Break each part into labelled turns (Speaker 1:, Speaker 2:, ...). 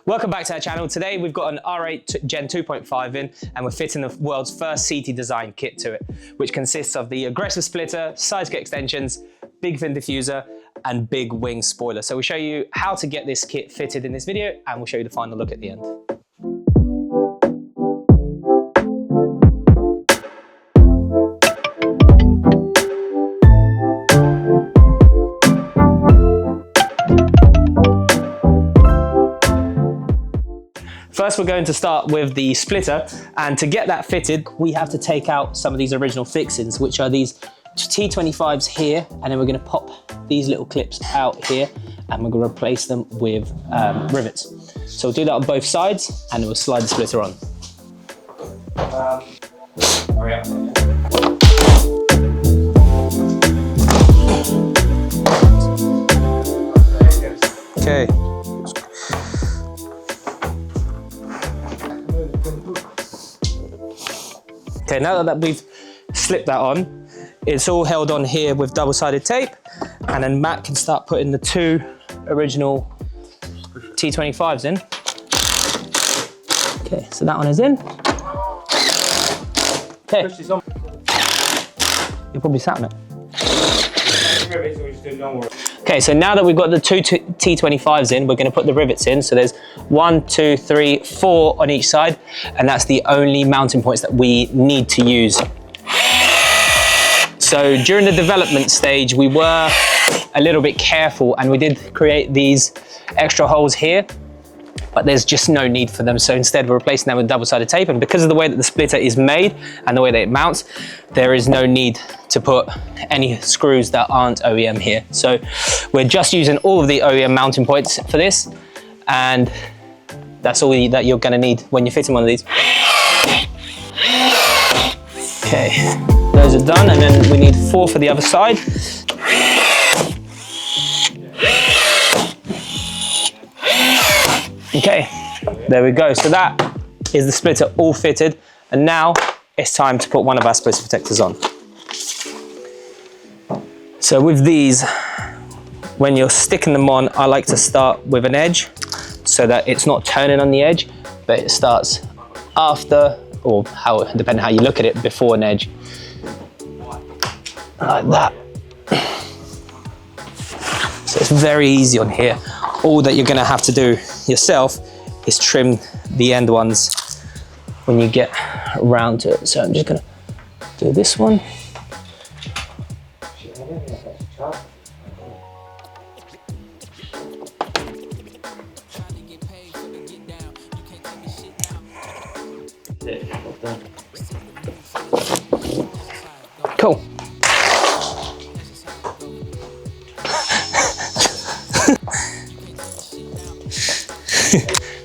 Speaker 1: Welcome back to our channel. Today we've got an R8 Gen 2.5 in, and we're fitting the world's first CT design kit to it, which consists of the aggressive splitter, side skirt extensions, big fin diffuser, and big wing spoiler. So we'll show you how to get this kit fitted in this video, and we'll show you the final look at the end. First, we're going to start with the splitter, and to get that fitted, we have to take out some of these original fixings, which are these T25s here, and then we're going to pop these little clips out here, and we're going to replace them with rivets. So we'll do that on both sides, and then we'll slide the splitter on. Hurry up. Okay. Okay, now that we've slipped that on, it's all held on here with double-sided tape, and then Matt can start putting the two original T25s in. Okay, so that one is in. Okay. You're probably sat on it. Okay, so now that we've got the two T25s in, we're going to put the rivets in. So there's 1, 2, 3, 4 on each side, and that's the only mounting points that we need to use. So during the development stage, we were a little bit careful, and we did create these extra holes here, but there's just no need for them. So instead we're replacing them with double-sided tape, and because of the way that the splitter is made and the way that it mounts, there is no need to put any screws that aren't OEM here. So we're just using all of the OEM mounting points for this, and that's all that you're gonna need when you're fitting one of these. Okay, those are done, and then we need 4 for the other side. Okay, there we go. So that is the splitter all fitted, and now it's time to put one of our splitter protectors on. So with these, when you're sticking them on, I like to start with an edge so that it's not turning on the edge, but it starts after, or depending how you look at it, before an edge. Like that. So it's very easy on here. All that you're gonna have to do yourself is trim the end ones when you get around to it. So I'm just gonna do this one. Cool.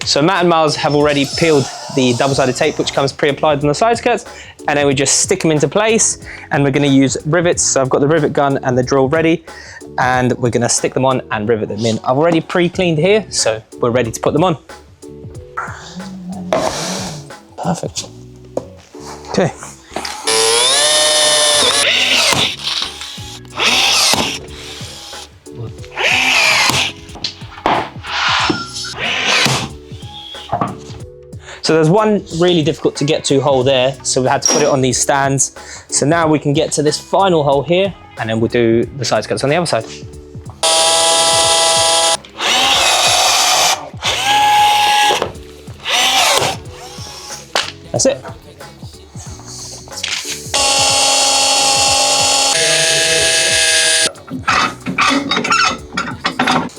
Speaker 1: So Matt and Miles have already peeled the double-sided tape, which comes pre-applied on the side skirts, and then we just stick them into place, and we're going to use rivets. So I've got the rivet gun and the drill ready, and we're going to stick them on and rivet them in. I've already pre-cleaned here, so we're ready to put them on. Perfect. Okay. So there's one really difficult to get to hole there, so we had to put it on these stands. So now we can get to this final hole here, and then we'll do the side skirts on the other side. That's it.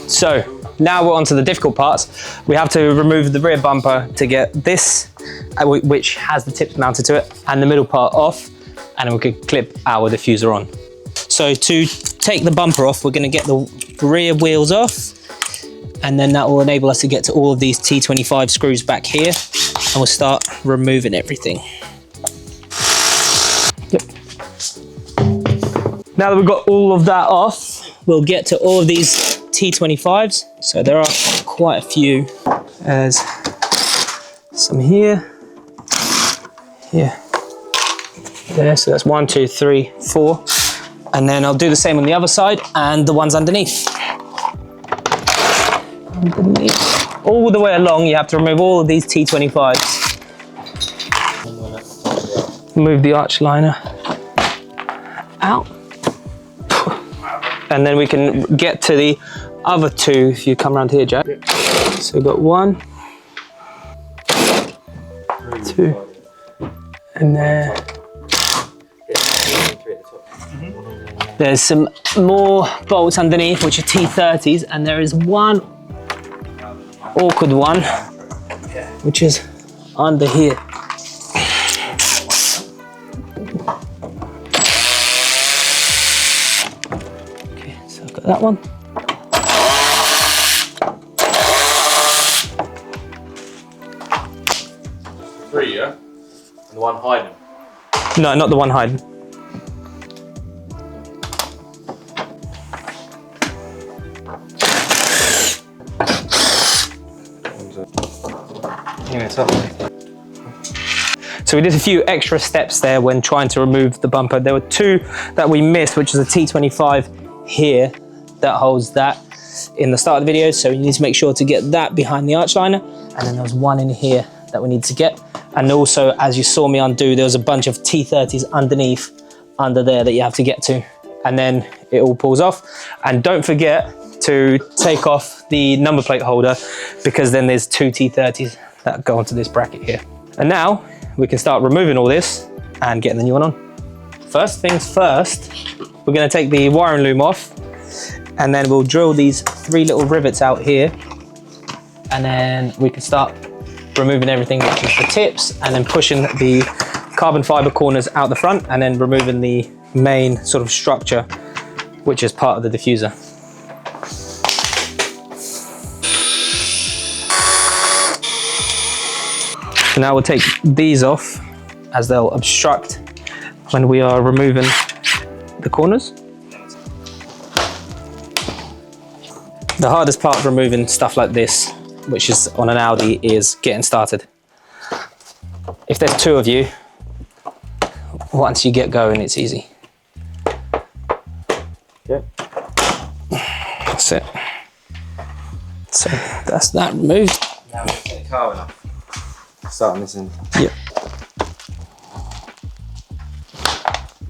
Speaker 1: So now we're on to the difficult parts. We have to remove the rear bumper to get this, which has the tips mounted to it, and the middle part off, and then we can clip our diffuser on. So to take the bumper off, we're going to get the rear wheels off, and then that will enable us to get to all of these T25 screws back here, and we'll start removing everything. Yep. Now that we've got all of that off, we'll get to all of these T25s. So there are quite a few. There's some here, there. So that's 1, 2, 3, 4. And then I'll do the same on the other side and the ones underneath. all the way along, you have to remove all of these T25s. Move the arch liner out. And then we can get to the other two if you come around here, Jack. So we've got 1, 2, and then there's some more bolts underneath, which are T30s, and there is one awkward one, which is under here. Okay, so I've got that one.
Speaker 2: Three, yeah? And the one hiding?
Speaker 1: No, not the one hiding. So we did a few extra steps there when trying to remove the bumper. There were 2 that we missed, which is a T25 here that holds that in the start of the video. So you need to make sure to get that behind the arch liner. And then there was 1 in here that we need to get. And also, as you saw me undo, there was a bunch of T30s underneath, under there that you have to get to. And then it all pulls off. And don't forget to take off the number plate holder, because then there's 2 T30s that go onto this bracket here. And now we can start removing all this and getting the new one on. First things first, we're gonna take the wiring loom off, and then we'll drill these 3 little rivets out here, and then we can start removing everything, which is the tips, and then pushing the carbon fiber corners out the front, and then removing the main sort of structure, which is part of the diffuser. So now we'll take these off, as they'll obstruct when we are removing the corners. The hardest part of removing stuff like this, which is on an Audi, is getting started. If there's 2 of you, once you get going, it's easy.
Speaker 2: Yep.
Speaker 1: That's it. So that's that removed.
Speaker 2: Now we're going to get the carbon off. Start on this end.
Speaker 1: Yep.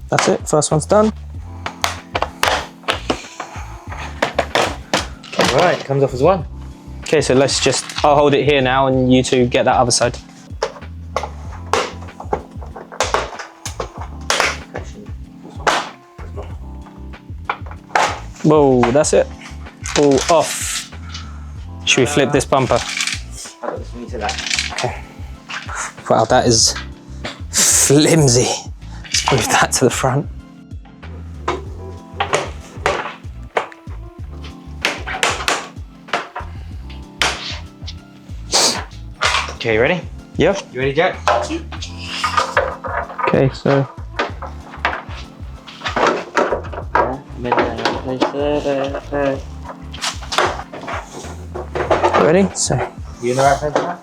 Speaker 1: That's it, first one's done.
Speaker 2: Right, comes off as 1.
Speaker 1: Okay, so let's just, I'll hold it here now and you 2 get that other side. Whoa, that's it. All off. Should we flip this bumper?
Speaker 2: I've got this one to that.
Speaker 1: Okay. Wow, that is flimsy. Let's move that to the front.
Speaker 2: Okay, you ready?
Speaker 1: Yep.
Speaker 2: You ready, Jack?
Speaker 1: Okay, so. Ready? So.
Speaker 2: You in the right place for that?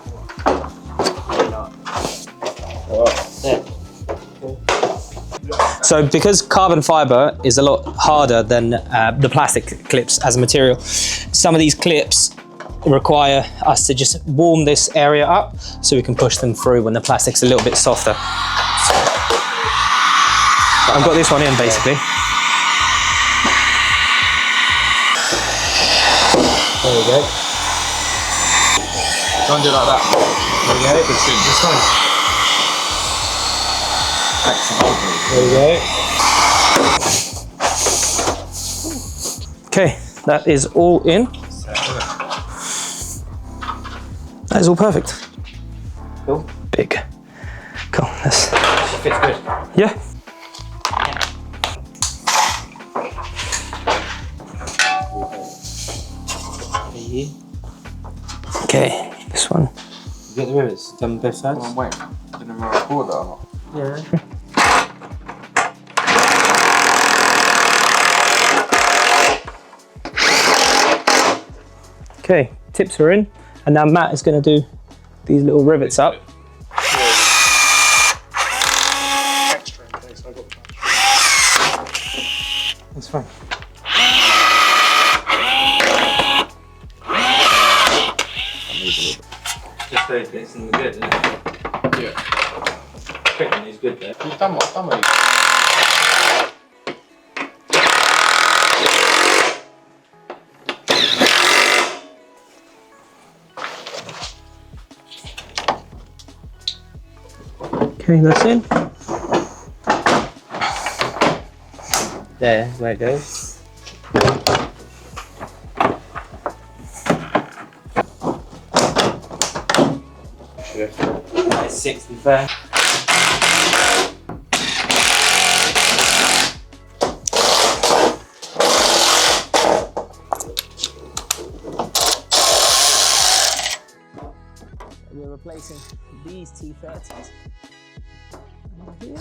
Speaker 1: So because carbon fiber is a lot harder than the plastic clips as a material, some of these clips require us to just warm this area up so we can push them through when the plastic's a little bit softer. So I've got this one in basically.
Speaker 2: There we go. Don't do it like that. There we go. This one. There we go.
Speaker 1: Okay, that is all in. That is all perfect.
Speaker 2: Cool.
Speaker 1: Big. Cool. This.
Speaker 2: It fits good.
Speaker 1: Yeah. Okay, this one.
Speaker 2: You get the rivets done both sides? Oh, wait. I didn't record that or not. Yeah.
Speaker 1: Okay, tips are in, and now Matt is going to do these little rivets up.
Speaker 3: Extra in case I got
Speaker 2: That's fine. Just those bits and we're good, isn't it?
Speaker 3: Yeah.
Speaker 2: Picking is good there.
Speaker 3: You've done what I've done with
Speaker 1: Okay, that's in.
Speaker 2: There, where it goes. That's 65.
Speaker 1: We're replacing these T30s. Here.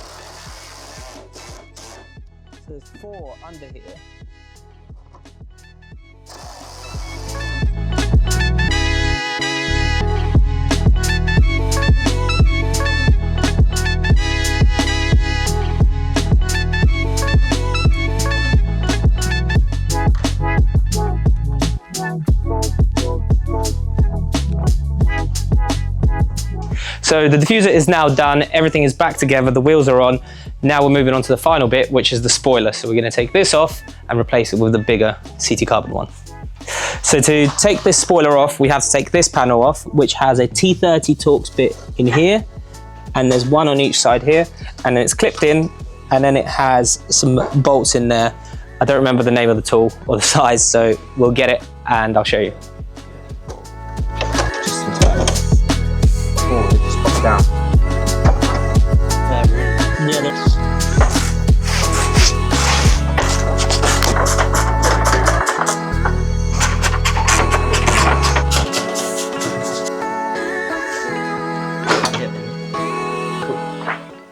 Speaker 1: So there's 4 under here. So the diffuser is now done, everything is back together, the wheels are on. Now we're moving on to the final bit, which is the spoiler. So we're going to take this off and replace it with the bigger CT carbon one. So to take this spoiler off, we have to take this panel off, which has a T30 Torx bit in here, and there's one on each side here, and then it's clipped in, and then it has some bolts in there. I don't remember the name of the tool or the size, so we'll get it and I'll show you.
Speaker 2: Down.
Speaker 1: Yeah,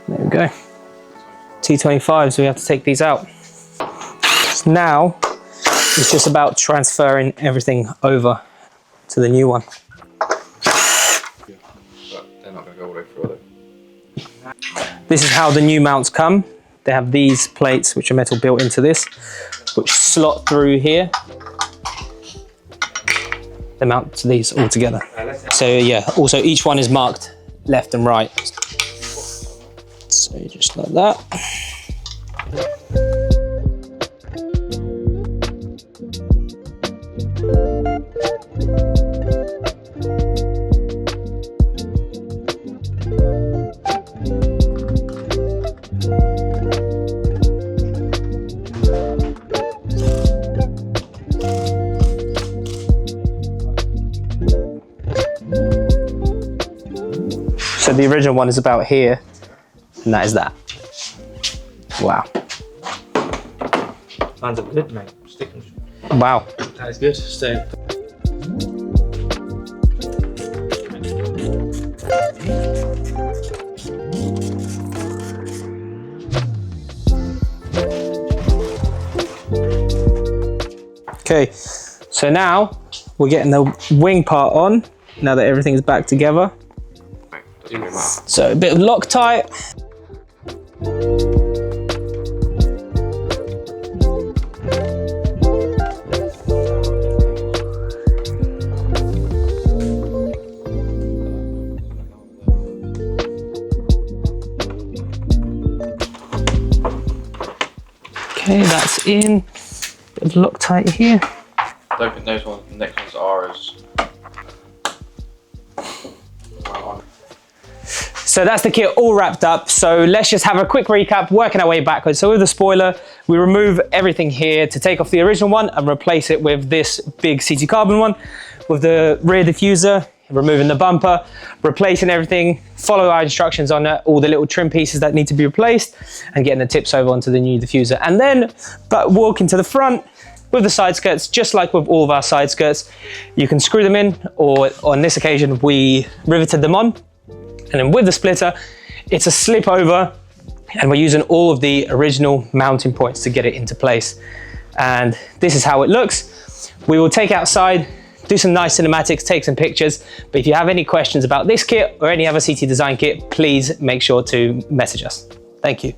Speaker 1: there we go. T25s, so we have to take these out. So now it's just about transferring everything over to the new one. This is how the new mounts come. They have these plates, which are metal built into this, which slot through here. They mount to these all together. So yeah, also each one is marked left and right. So just like that. So the original one is about here, and that is that. Wow.
Speaker 2: Lines up good, mate. Sticking.
Speaker 1: Wow.
Speaker 2: That is good. So.
Speaker 1: Okay, so now we're getting the wing part on, now that everything's back together. So a bit of Loctite. Okay, that's in. Bit of Loctite here.
Speaker 3: I don't think those ones, the next ones are as...
Speaker 1: So that's the kit all wrapped up. So let's just have a quick recap, working our way backwards. So with the spoiler, we remove everything here to take off the original one and replace it with this big CT carbon one. With the rear diffuser, removing the bumper, replacing everything, follow our instructions on all the little trim pieces that need to be replaced, and getting the tips over onto the new diffuser. And then, but walking to the front with the side skirts, just like with all of our side skirts, you can screw them in, or on this occasion, we riveted them on. And then with the splitter, it's a slip over, and we're using all of the original mounting points to get it into place. And this is how it looks. We will take outside, do some nice cinematics, take some pictures. But if you have any questions about this kit or any other CT design kit, please make sure to message us. Thank you.